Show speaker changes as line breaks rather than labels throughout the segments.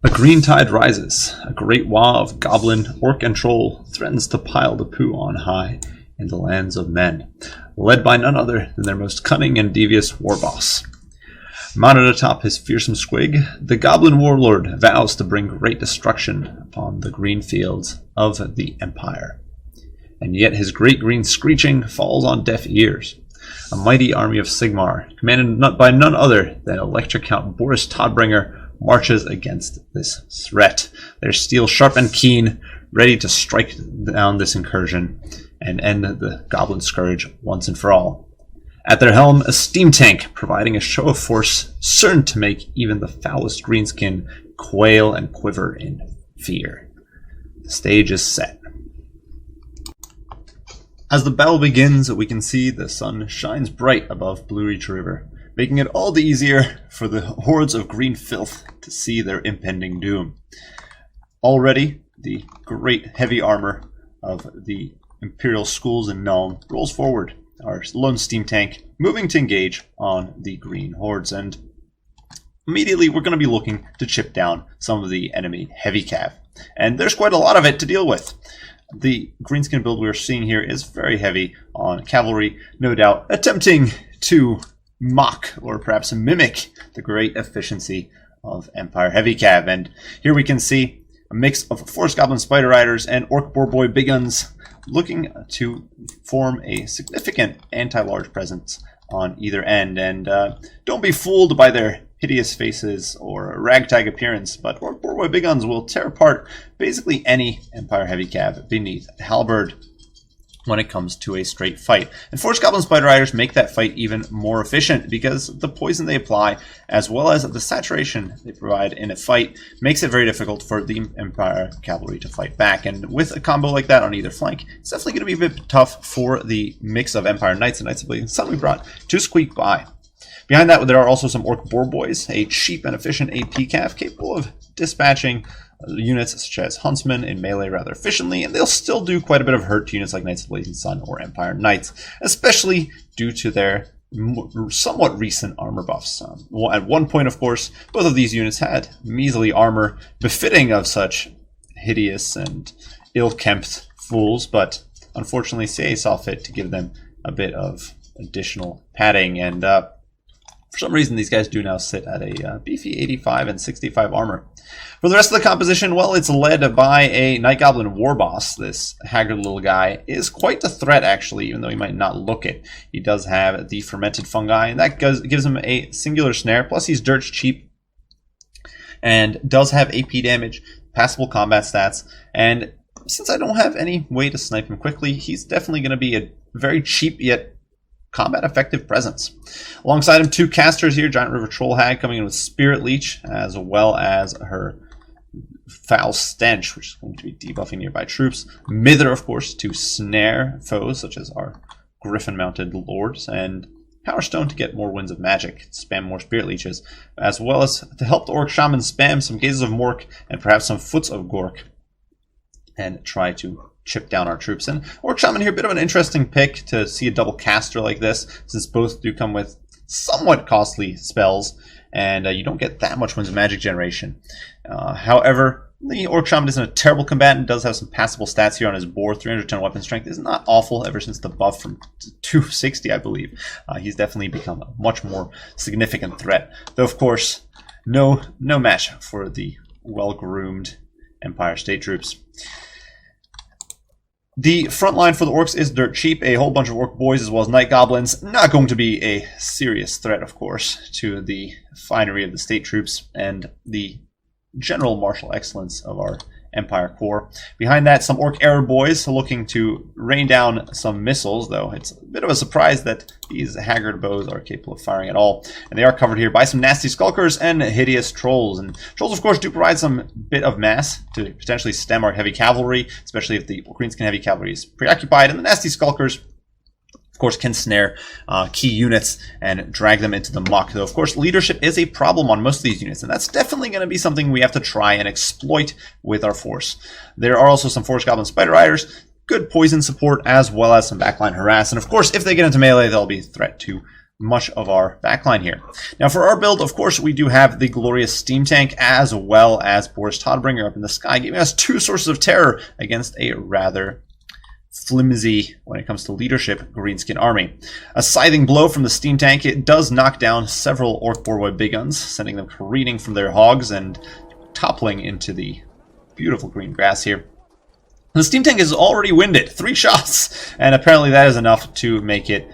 The green tide rises. A great waw of goblin, orc, and troll threatens to pile the poo on high in the lands of men, led by none other than their most cunning and devious war boss. Mounted atop his fearsome squig, the goblin warlord vows to bring great destruction upon the green fields of the Empire. And yet his great green screeching falls on deaf ears. A mighty army of Sigmar, commanded by none other than Electric Count Boris Todbringer, marches against this threat. Their steel sharp and keen, ready to strike down this incursion and end the goblin scourge once and for all. At their helm, a steam tank, providing a show of force certain to make even the foulest greenskin quail and quiver in fear. The stage is set. As the battle begins, we can see the sun shines bright above Blue Reach River, making it all the easier for the hordes of green filth to see their impending doom. Already, the great heavy armor of the Imperial schools in Nuln rolls forward, our lone steam tank moving to engage on the green hordes, and immediately we're going to be looking to chip down some of the enemy heavy cav. And there's quite a lot of it to deal with. The greenskin build we're seeing here is very heavy on cavalry, no doubt attempting to mock or perhaps mimic the great efficiency of Empire heavy cav. And here we can see a mix of Forest Goblin Spider Riders and Orc Boarboy Big Guns looking to form a significant anti-large presence on either end. And don't be fooled by their hideous faces or ragtag appearance, but Orc Boarboy Big Guns will tear apart basically any Empire heavy cav beneath halberd when it comes to a straight fight. And Forest Goblin Spider Riders make that fight even more efficient because the poison they apply, as well as the saturation they provide in a fight, makes it very difficult for the Empire cavalry to fight back. And with a combo like that on either flank, it's definitely going to be a bit tough for the mix of Empire Knights and Knights of Blazing Sun we brought to squeak by. Behind that, there are also some Orc Boarboys, a cheap and efficient AP cav capable of dispatching units such as Huntsmen in melee rather efficiently, and they'll still do quite a bit of hurt to units like Knights of Blazing Sun or Empire Knights, especially due to their somewhat recent armor buffs. At one point, of course, both of these units had measly armor befitting of such hideous and ill-kempt fools, but unfortunately CA saw fit to give them a bit of additional padding, and for some reason, these guys do now sit at a beefy 85 and 65 armor. For the rest of the composition, well, it's led by a Night Goblin War Boss. This haggard little guy is quite the threat, actually, even though he might not look it. He does have the Fermented Fungi, and that gives him a singular snare, plus he's dirt cheap, and does have AP damage, passable combat stats, and since I don't have any way to snipe him quickly, he's definitely going to be a very cheap yet combat effective presence. Alongside him, two casters here, Giant River Troll Hag coming in with Spirit Leech, as well as her Foul Stench, which is going to be debuffing nearby troops. Mither, of course, to snare foes, such as our Griffin-mounted lords, and Power Stone to get more Winds of Magic, spam more Spirit Leeches, as well as to help the Orc Shaman spam some Gazes of Mork and perhaps some Foots of Gork, and try to chip down our troops. And Orc Shaman here, a bit of an interesting pick to see a double caster like this, since both do come with somewhat costly spells, and you don't get that much Winds of Magic generation. However, the Orc Shaman isn't a terrible combatant, does have some passable stats here on his boar. 310 weapon strength is not awful ever since the buff from 260, I believe. He's definitely become a much more significant threat. Though, of course, no match for the well-groomed Empire State troops. The front line for the Orcs is dirt cheap, a whole bunch of Orc boys as well as Night Goblins. Not going to be a serious threat, of course, to the finery of the state troops and the general martial excellence of our Empire Corps. Behind that, some Orc Arrow boys looking to rain down some missiles, though it's a bit of a surprise that these haggard bows are capable of firing at all. And they are covered here by some nasty Skulkers and hideous Trolls. And Trolls, of course, do provide some bit of mass to potentially stem our heavy cavalry, especially if the Greenskin heavy cavalry is preoccupied. And the nasty Skulkers, of course, can snare key units and drag them into the muck. Though, of course, leadership is a problem on most of these units, and that's definitely going to be something we have to try and exploit with our force. There are also some Forest Goblin Spider Riders, good poison support, as well as some backline harass. And, of course, if they get into melee, they'll be a threat to much of our backline here. Now for our build, of course, we do have the glorious steam tank as well as Boris Todbringer up in the sky, giving us 2 sources of terror against a rather flimsy, when it comes to leadership, Greenskin army. A scything blow from the steam tank, it does knock down several Orc Boar big guns, sending them careening from their hogs and toppling into the beautiful green grass here. The steam tank is already winded, 3 shots, and apparently that is enough to make it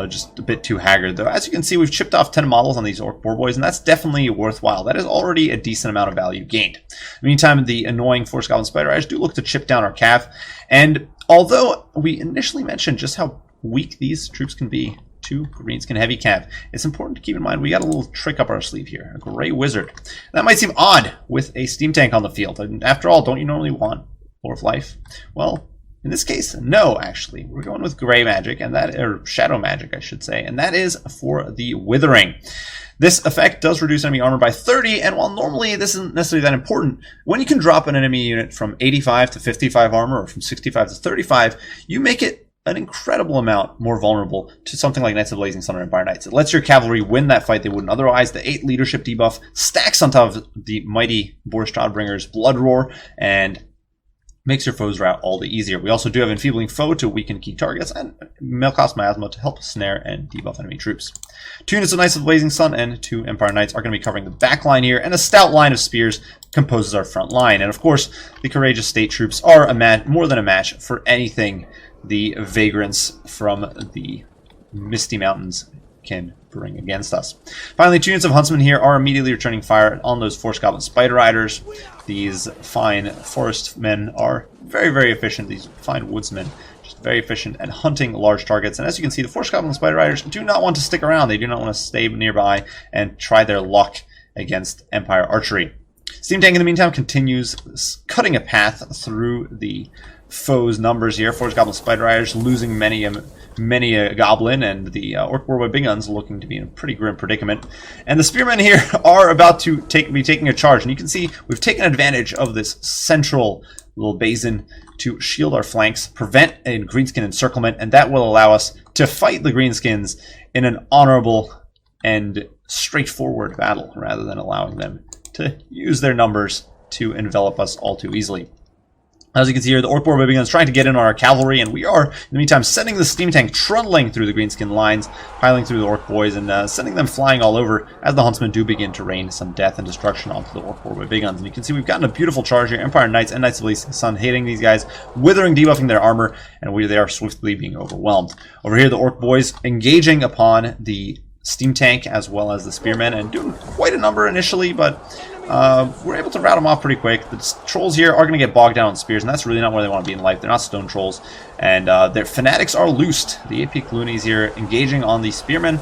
just a bit too haggard. Though, as you can see, we've chipped off 10 models on these Orc Boar boys, and that's definitely worthwhile. That is already a decent amount of value gained. Meantime, the annoying Force Goblin Spider Riders do look to chip down our cav, and although we initially mentioned just how weak these troops can be to Greenskin heavy cav, it's important to keep in mind we got a little trick up our sleeve here. A Grey Wizard. That might seem odd with a steam tank on the field, and after all, don't you normally want Lore of Life? Well, in this case, no, actually. We're going with Grey Magic, and that, or Shadow Magic, I should say, and that is for the Withering. This effect does reduce enemy armor by 30, and while normally this isn't necessarily that important, when you can drop an enemy unit from 85 to 55 armor, or from 65 to 35, you make it an incredible amount more vulnerable to something like Knights of Blazing Sun or Empire Knights. It lets your cavalry win that fight they wouldn't otherwise. The 8 leadership debuff stacks on top of the mighty Boris Todbringer's Blood Roar, and makes your foes rout all the easier. We also do have Enfeebling Foe to weaken key targets, and Melkoth's Miasma to help snare and debuff enemy troops. 2 units of Knights of Blazing Sun and 2 Empire Knights are going to be covering the back line here, and a stout line of spears composes our front line. And of course, the Courageous State troops are more than a match for anything the Vagrants from the Misty Mountains can bring against us. Finally, 2 units of Huntsmen here are immediately returning fire on those Force Goblin Spider Riders. These fine forest men are very, very efficient. These fine woodsmen, just very efficient at hunting large targets. And as you can see, the Force Goblin Spider Riders do not want to stick around. They do not want to stay nearby and try their luck against Empire archery. Steam Tank, in the meantime, continues cutting a path through the foe's numbers here. Force Goblin Spider Riders losing many a goblin, and the Orc Boar Big Guns looking to be in a pretty grim predicament. And the Spearmen here are about to be taking a charge, and you can see we've taken advantage of this central little basin to shield our flanks, prevent a Greenskin encirclement, and that will allow us to fight the Greenskins in an honorable and straightforward battle, rather than allowing them to use their numbers to envelop us all too easily. As you can see here, the Orc Boar Big Guns trying to get in on our cavalry, and we are, in the meantime, sending the steam tank trundling through the Greenskin lines, piling through the Orc boys, and sending them flying all over as the Huntsmen do begin to rain some death and destruction onto the Orc Boar Big Guns. And you can see we've gotten a beautiful charge here. Empire Knights and Knights of Blazing Sun hitting these guys, withering, debuffing their armor, and they are swiftly being overwhelmed. Over here, the Orc boys engaging upon the steam tank as well as the spearmen, and doing quite a number initially, but we're able to rout them off pretty quick. The trolls here are going to get bogged down on spears, and that's really not where they want to be in life. They're not stone trolls, and their fanatics are loosed. The AP loonies here engaging on the spearmen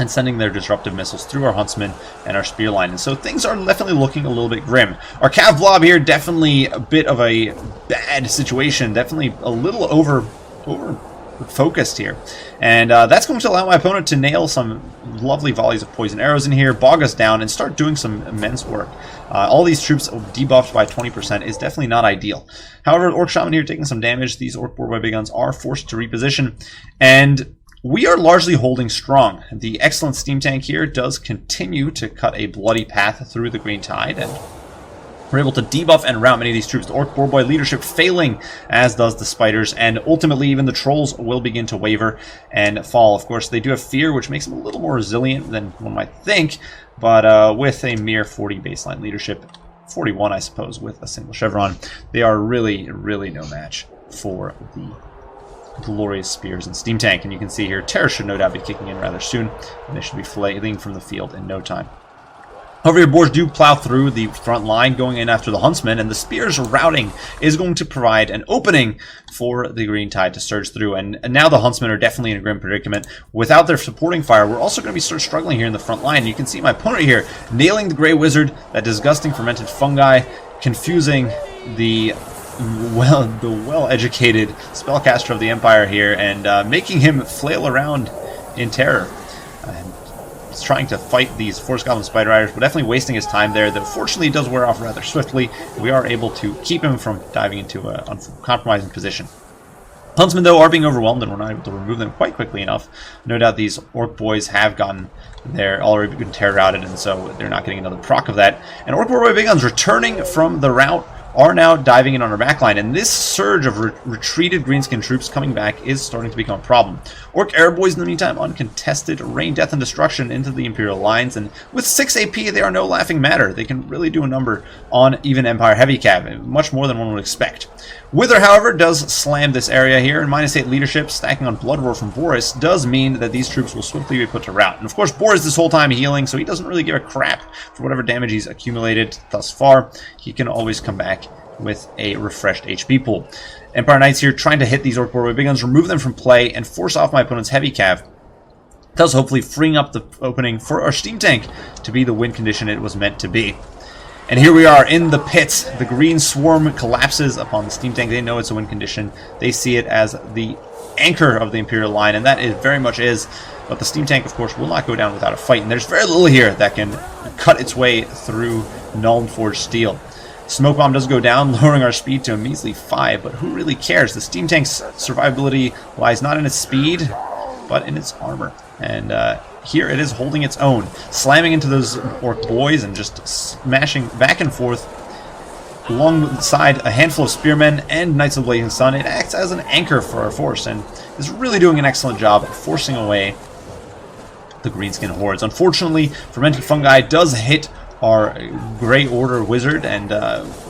and sending their disruptive missiles through our huntsmen and our spear line. And so things are definitely looking a little bit grim. Our cav blob here, definitely a bit of a bad situation, definitely a little over focused here, and that's going to allow my opponent to nail some lovely volleys of poison arrows in here, bog us down, and start doing some immense work. All these troops debuffed by 20% is definitely not ideal. However, Orc Shaman here taking some damage. These Orc Boar Big Guns are forced to reposition, and we are largely holding strong. The excellent steam tank here does continue to cut a bloody path through the Green Tide, and we're able to debuff and rout many of these troops. The Orc Boar Boy leadership failing, as does the spiders, and ultimately even the trolls will begin to waver and fall. Of course, they do have fear, which makes them a little more resilient than one might think, but with a mere 40 baseline leadership, 41 I suppose, with a single chevron, they are really, really no match for the glorious spears and steam tank. And you can see here, Terror should no doubt be kicking in rather soon, and they should be flailing from the field in no time. Over here, boars do plow through the front line, going in after the huntsmen, and the spears routing is going to provide an opening for the Green Tide to surge through. And now the huntsmen are definitely in a grim predicament. Without their supporting fire, we're also going to be sort of struggling here in the front line. You can see my opponent here nailing the Grey Wizard, that disgusting fermented fungi, confusing the well-educated spellcaster of the Empire here, and making him flail around in terror. He's trying to fight these Force Goblin Spider Riders, but definitely wasting his time there. That fortunately does wear off rather swiftly. We are able to keep him from diving into a compromising position. Huntsmen, though, are being overwhelmed, and we're not able to remove them quite quickly enough. No doubt these Orc boys have gotten already been tear routed, and so they're not getting another proc of that. And Orc boy big guns returning from the rout are now diving in on our backline, and this surge of retreated Greenskin troops coming back is starting to become a problem. Orc Arab boys, in the meantime, uncontested, rain death and destruction into the Imperial lines, and with 6 AP, they are no laughing matter. They can really do a number on even Empire heavy cav, much more than one would expect. Wither, however, does slam this area here, and -8 leadership stacking on Blood Roar from Boris does mean that these troops will swiftly be put to rout. And of course, Boris this whole time healing, so he doesn't really give a crap for whatever damage he's accumulated thus far. He can always come back with a refreshed HP pool. Empire Knights here trying to hit these Orc Boy big guns, remove them from play, and force off my opponent's heavy cav, thus hopefully freeing up the opening for our steam tank to be the win condition it was meant to be. And here we are in the pits. The green swarm collapses upon the steam tank. They know it's a win condition. They see it as the anchor of the Imperial line, and that it very much is. But the steam tank, of course, will not go down without a fight, and there's very little here that can cut its way through null and forged steel. Smoke bomb does go down, lowering our speed to a measly 5, but who really cares? The steam tank's survivability lies not in its speed, but in its armor. And here it is holding its own, slamming into those Orc boys and just smashing back and forth alongside a handful of spearmen and Knights of the Blazing Sun. It acts as an anchor for our force and is really doing an excellent job forcing away the Greenskin hordes. Unfortunately, Fermented Fungi does hit our Grey Order Wizard, and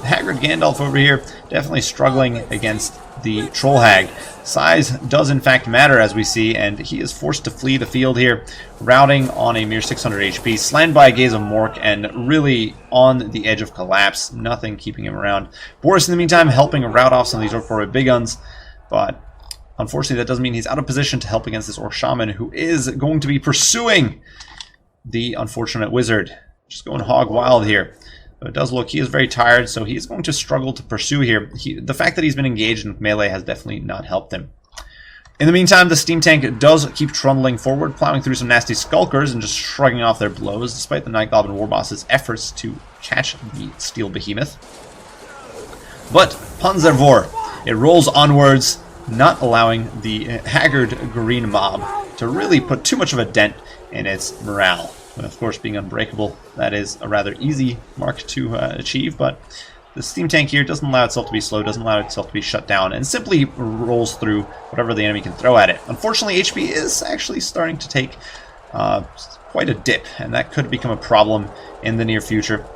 Haggard Gandalf over here definitely struggling against the Troll Hag. Size does in fact matter, as we see, and he is forced to flee the field here, routing on a mere 600 HP, slammed by a Gaze of Mork, and really on the edge of collapse. Nothing keeping him around. Boris, in the meantime, helping rout off some of these Orc Boy big guns, but unfortunately that doesn't mean he's out of position to help against this Orc Shaman, who is going to be pursuing the unfortunate Wizard. Just going hog wild here. But it does look he is very tired, so he is going to struggle to pursue here. The fact that he's been engaged in melee has definitely not helped him. In the meantime, the steam tank does keep trundling forward, plowing through some nasty skulkers and just shrugging off their blows, despite the Night Goblin Warboss's efforts to catch the Steel Behemoth. But Panzervor, it rolls onwards, not allowing the haggard green mob to really put too much of a dent in its morale. But of course, being unbreakable, that is a rather easy mark to achieve, but the steam tank here doesn't allow itself to be slow, doesn't allow itself to be shut down, and simply rolls through whatever the enemy can throw at it. Unfortunately, HP is actually starting to take quite a dip, and that could become a problem in the near future.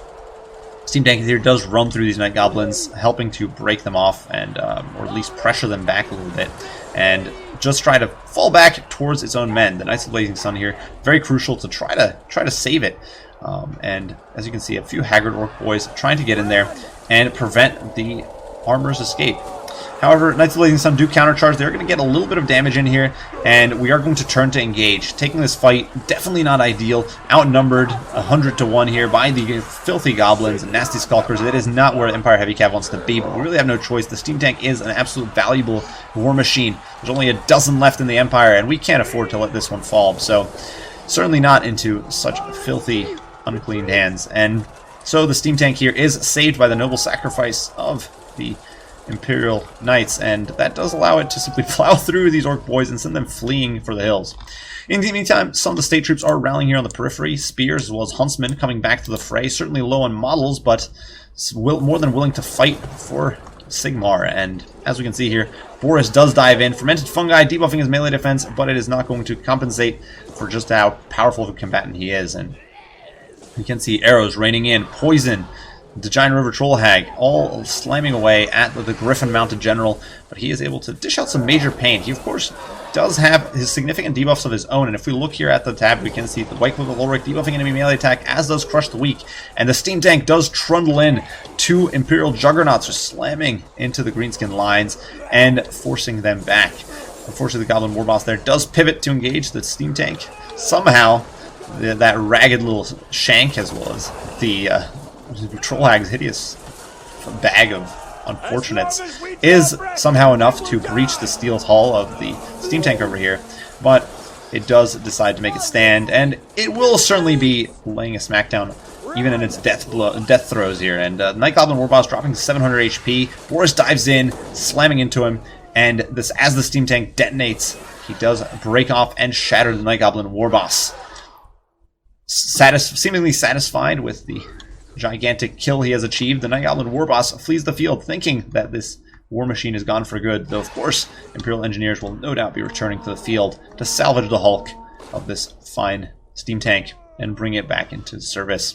Steam tank here does run through these Night Goblins, helping to break them off, and or at least pressure them back a little bit, and just try to fall back towards its own men. The Knights of the Blazing Sun here, very crucial to try to save it. And as you can see, a few haggard Orc boys trying to get in there and prevent the armor's escape. However, Knights of the Blazing Sun do countercharge. They're going to get a little bit of damage in here, and we are going to turn to engage. Taking this fight, definitely not ideal. Outnumbered 100 to 1 here by the filthy goblins and nasty skulkers. It is not where Empire Heavy Cav wants to be, but we really have no choice. The steam tank is an absolute valuable war machine. There's only a dozen left in the Empire, and we can't afford to let this one fall. So, certainly not into such filthy, uncleaned hands. And so the steam tank here is saved by the noble sacrifice of the Imperial Knights, and that does allow it to simply plow through these Orc boys and send them fleeing for the hills. In the meantime, some of the state troops are rallying here on the periphery. Spears as well as Huntsmen coming back to the fray, certainly low on models, but more than willing to fight for Sigmar. And as we can see here, Boris does dive in. Fermented Fungi debuffing his melee defense, but it is not going to compensate for just how powerful of a combatant he is. And you can see arrows raining in, poison, the Giant River Troll Hag, all slamming away at the Griffin-mounted general, but he is able to dish out some major pain. He, of course, does have his significant debuffs of his own, and if we look here at the tab, we can see the White Cloak of Ulrich debuffing enemy melee attack, as does Crush the Weak, and the steam tank does trundle in two Imperial Juggernauts, just slamming into the Greenskin lines and forcing them back. Unfortunately, the Goblin Warboss there does pivot to engage the steam tank. Somehow, that ragged little shank, as well as the Troll Hag's hideous bag of unfortunates, is somehow enough to breach the steel hull of the steam tank over here, but it does decide to make it stand, and it will certainly be laying a smackdown even in its death throes here. And Night Goblin Warboss dropping to 700 HP. Boris dives in, slamming into him, And this, as the steam tank detonates, he does break off and shatter the Night Goblin Warboss. Seemingly satisfied with the gigantic kill he has achieved, the Night Goblin Warboss flees the field, thinking that this war machine is gone for good, though of course Imperial engineers will no doubt be returning to the field to salvage the hulk of this fine steam tank and bring it back into service.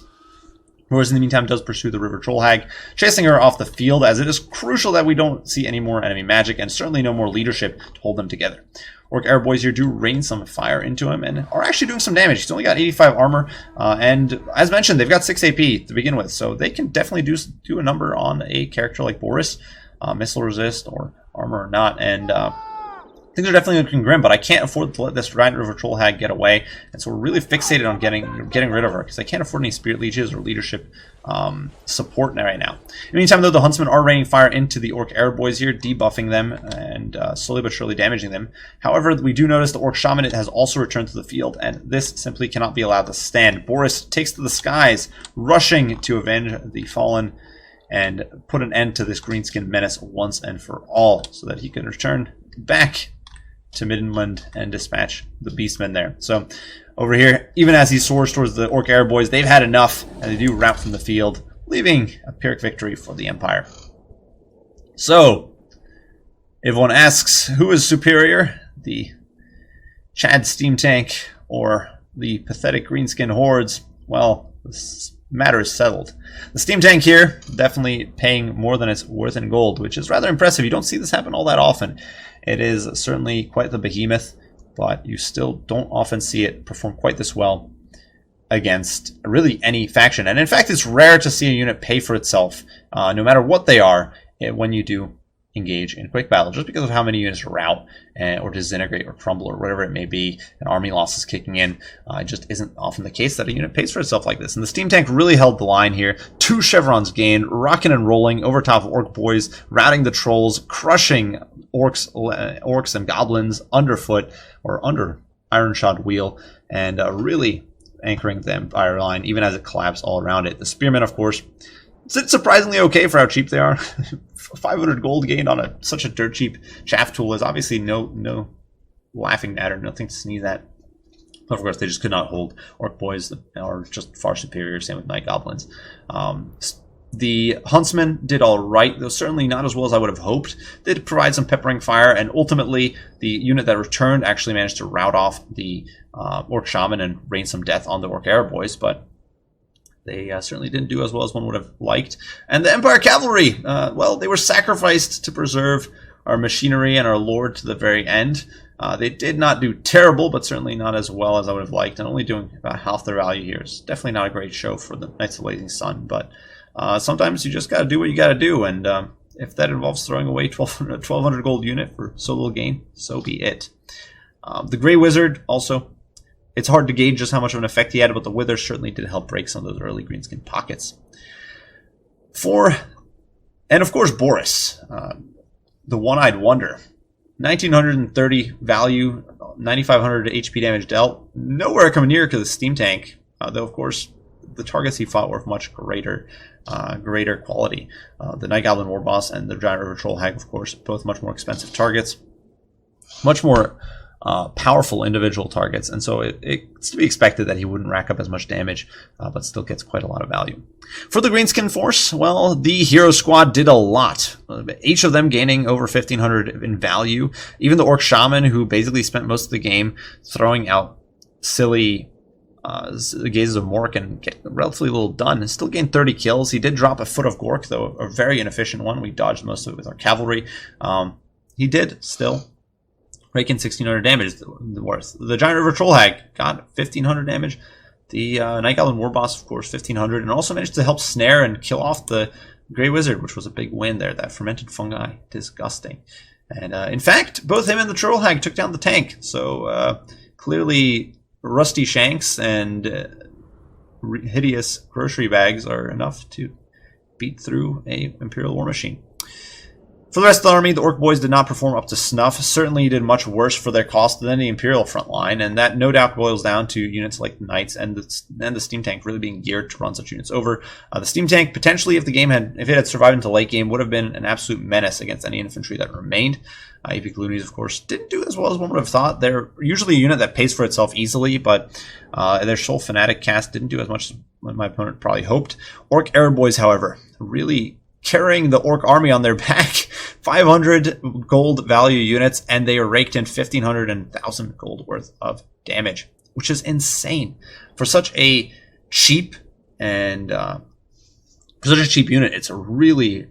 Whereas in the meantime does pursue the River Troll Hag, chasing her off the field, as it is crucial that we don't see any more enemy magic and certainly no more leadership to hold them together. Orc Air Boys here do rain some fire into him and are actually doing some damage. He's only got 85 armor, and as mentioned, they've got 6 AP to begin with, so they can definitely do a number on a character like Boris, missile resist or armor or not, and things are definitely looking grim, but I can't afford to let this Giant River Troll Hag get away, and so we're really fixated on getting rid of her, because I can't afford any Spirit Leeches or leadership support right now. In the meantime, though, the Huntsmen are raining fire into the Orc Air Boys here, debuffing them and slowly but surely damaging them. However, we do notice the Orc Shaman has also returned to the field, and this simply cannot be allowed to stand. Boris takes to the skies, rushing to avenge the fallen and put an end to this Greenskin menace once and for all, so that he can return back to Midland and dispatch the Beastmen there. So over here, even as he soars towards the Orc Air Boys, they've had enough, and they do rout from the field, leaving a Pyrrhic victory for the Empire. So, if one asks, who is superior, the Chad steam tank or the pathetic Greenskin hordes, well, this matter is settled. The steam tank here, definitely paying more than it's worth in gold, which is rather impressive. You don't see this happen all that often. It is certainly quite the behemoth, but you still don't often see it perform quite this well against really any faction. And in fact, it's rare to see a unit pay for itself, no matter what they are, when you do engage in quick battle, just because of how many units rout or disintegrate or crumble or whatever it may be, and army losses kicking in. It just isn't often the case that a unit pays for itself like this. And the steam tank really held the line here. 2 chevrons gained, rocking and rolling over top of Orc Boys, routing the trolls, crushing orcs and goblins underfoot or under Iron Shod Wheel, and really anchoring the Empire line even as it collapsed all around it. The spearmen, of course, it's surprisingly okay for how cheap they are. 500 gold gained on such a dirt cheap shaft tool is obviously no laughing matter, nothing to sneeze at. But of course, they just could not hold. Orc Boys are just far superior. Same with Night Goblins. The Huntsmen did all right, though certainly not as well as I would have hoped. They did provide some peppering fire, and ultimately the unit that returned actually managed to rout off the Orc Shaman and rain some death on the Orc Air Boys, but they certainly didn't do as well as one would have liked. And the Empire Cavalry, well, they were sacrificed to preserve our machinery and our lord to the very end. They did not do terrible, but certainly not as well as I would have liked, and only doing about half their value here is definitely not a great show for the Knights of the Blazing Sun, but sometimes you just got to do what you got to do, and if that involves throwing away 1,200 gold unit for so little gain, so be it. The Grey Wizard also, it's hard to gauge just how much of an effect he had, but the Wither certainly did help break some of those early Greenskin pockets. And of course Boris, the One-Eyed Wonder. 1,930 value, 9,500 HP damage dealt. Nowhere coming near to the steam tank, though of course the targets he fought were of much greater quality. The Night Goblin Warboss and the Giant River Troll Hag, of course, both much more expensive targets. Much more powerful individual targets, and so it's to be expected that he wouldn't rack up as much damage, but still gets quite a lot of value. For the Greenskin force, well, the Hero Squad did a lot, each of them gaining over 1,500 in value. Even the Orc Shaman, who basically spent most of the game throwing out silly Gazes of Mork and get relatively little done, still gained 30 kills. He did drop a Foot of Gork, though a very inefficient one. We dodged most of it with our cavalry. He did still rake in 1,600 damage worth. The Giant River Troll Hag got 1,500 damage. The Night Goblin Warboss, of course, 1,500, and also managed to help snare and kill off the Grey Wizard, which was a big win there. That fermented fungi, disgusting. And in fact, both him and the Troll Hag took down the tank. So clearly, rusty shanks and hideous grocery bags are enough to beat through a Imperial war machine. For the rest of the army, the Orc boys did not perform up to snuff. Certainly did much worse for their cost than the Imperial front line, and that no doubt boils down to units like the Knights and the Steam Tank really being geared to run such units over. The Steam Tank, potentially, if it had survived into late game, would have been an absolute menace against any infantry that remained. AP Gloonies, of course, didn't do as well as one would have thought. They're usually a unit that pays for itself easily, but their Soul Fanatic cast didn't do as much as my opponent probably hoped. Orc Arab boys, however, really carrying the Orc army on their back. 500 gold value units, and they are raked in 1,500 and 1,000 gold worth of damage, which is insane for such a cheap and unit. It's a really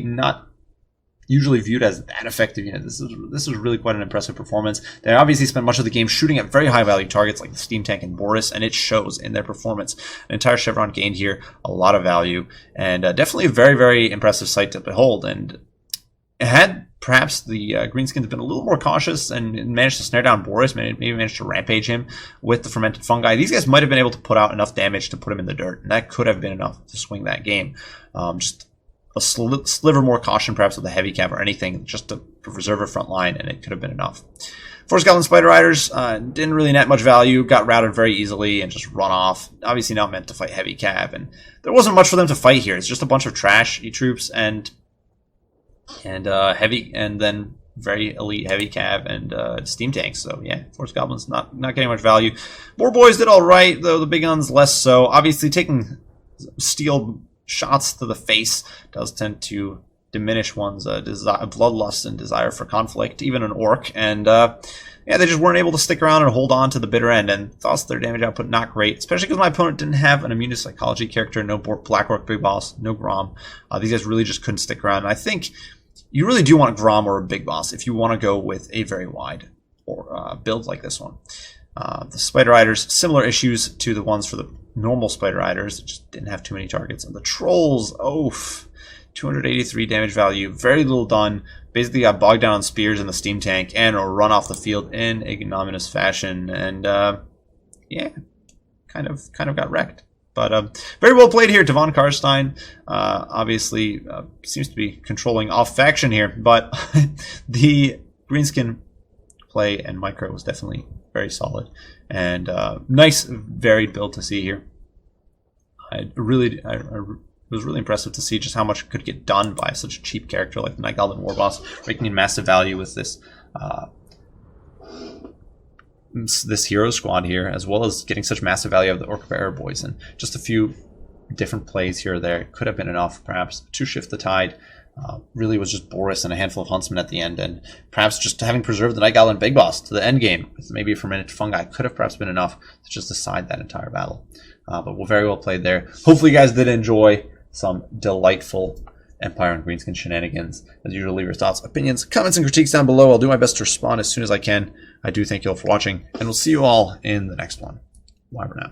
not usually viewed as that effective unit. This is really quite an impressive performance. They obviously spent much of the game shooting at very high value targets like the Steam Tank and Boris, and it shows in their performance. An entire chevron gained here, a lot of value, and definitely a very, very impressive sight to behold. And had perhaps the Greenskins been a little more cautious and managed to snare down Boris, maybe managed to rampage him with the fermented fungi, these guys might have been able to put out enough damage to put him in the dirt, and that could have been enough to swing that game. Just a sliver more caution perhaps with the heavy cav or anything just to preserve a front line, and it could have been enough. Force Goblin Spider Riders didn't really net much value, got routed very easily and just run off. Obviously not meant to fight heavy cav, and there wasn't much for them to fight here. It's just a bunch of trash troops and heavy, and then very elite heavy cav and steam tanks. So yeah, Force Goblins not getting much value. War Boys did all right, though the big guns less so. Obviously taking steel shots to the face does tend to diminish one's bloodlust and desire for conflict, even an orc. And yeah, they just weren't able to stick around and hold on to the bitter end, and thus their damage output not great, especially because my opponent didn't have an immune to psychology character, no Black Orc Big Boss, no Grom. These guys really just couldn't stick around. And I think you really do want Grom or a Big Boss if you want to go with a very wide or build like this one. The Spider Riders, similar issues to the ones for the normal Spider Riders, just didn't have too many targets. And the Trolls, 283 damage value, very little done. Basically got bogged down on spears in the Steam Tank and run off the field in ignominious fashion. And yeah, kind of got wrecked. But very well played here. Devon Karstein obviously seems to be controlling off faction here, but the Greenskin play and micro was definitely very solid and nice varied build to see here. It was really impressive to see just how much could get done by such a cheap character like the Night Goblin War Boss, raking in massive value with this hero squad here, as well as getting such massive value of the Orc Bearer boys. And just a few different plays here or there could have been enough perhaps to shift the tide. Really was just Boris and a handful of huntsmen at the end, and perhaps just having preserved the Night Goblin Big Boss to the end game with maybe a fermented fungi could have perhaps been enough to just decide that entire battle. But very well played there. Hopefully you guys did enjoy some delightful Empire and Greenskin shenanigans. As usual, leave your thoughts, opinions, comments, and critiques down below. I'll do my best to respond as soon as I can. I do thank you all for watching, and we'll see you all in the next one. Bye for now.